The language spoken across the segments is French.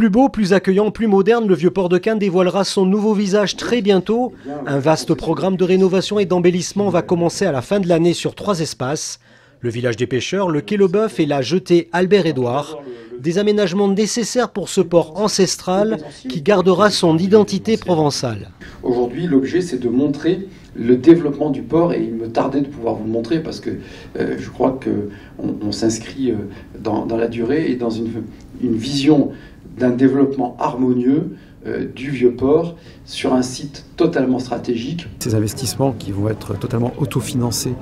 Plus beau, plus accueillant, plus moderne, le Vieux-Port de Cannes dévoilera son nouveau visage très bientôt. Un vaste programme de rénovation et d'embellissement va commencer à la fin de l'année sur 3 espaces. Le village des pêcheurs, le quai Leboeuf et la jetée Albert-Édouard. Des aménagements nécessaires pour ce port ancestral qui gardera son identité provençale. Aujourd'hui, l'objet, c'est de montrer le développement du port et il me tardait de pouvoir vous le montrer parce que je crois qu'on s'inscrit dans la durée et dans une vision d'un développement harmonieux du Vieux-Port sur un site totalement stratégique. Ces investissements qui vont être totalement autofinancés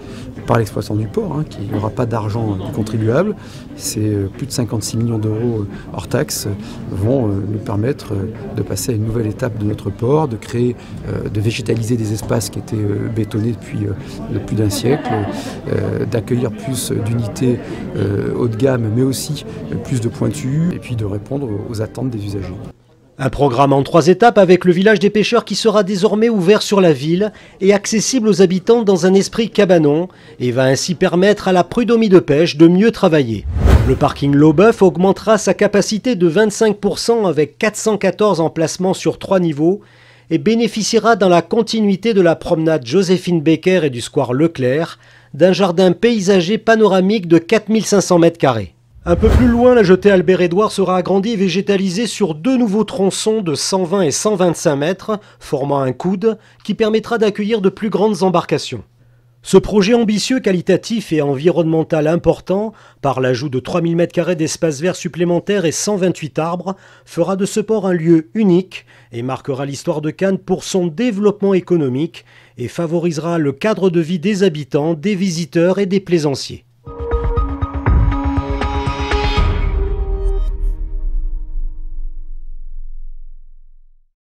par l'exploitant du port, qui n'y aura pas d'argent du contribuable, c'est plus de 56 millions d'euros hors taxes, vont nous permettre de passer à une nouvelle étape de notre port, de créer, de végétaliser des espaces qui étaient bétonnés depuis plus d'un siècle, d'accueillir plus d'unités haut de gamme, mais aussi plus de pointus, et puis de répondre aux attentes des usagers. Un programme en 3 étapes avec le village des pêcheurs qui sera désormais ouvert sur la ville et accessible aux habitants dans un esprit cabanon et va ainsi permettre à la prud'homie de pêche de mieux travailler. Le parking Leboeuf augmentera sa capacité de 25% avec 414 emplacements sur 3 niveaux et bénéficiera dans la continuité de la promenade Joséphine Becker et du square Leclerc d'un jardin paysager panoramique de 4500 m². Un peu plus loin, la jetée Albert-Édouard sera agrandie et végétalisée sur 2 nouveaux tronçons de 120 et 125 mètres, formant un coude qui permettra d'accueillir de plus grandes embarcations. Ce projet ambitieux, qualitatif et environnemental important, par l'ajout de 3000 m² d'espace vert supplémentaires et 128 arbres, fera de ce port un lieu unique et marquera l'histoire de Cannes pour son développement économique et favorisera le cadre de vie des habitants, des visiteurs et des plaisanciers.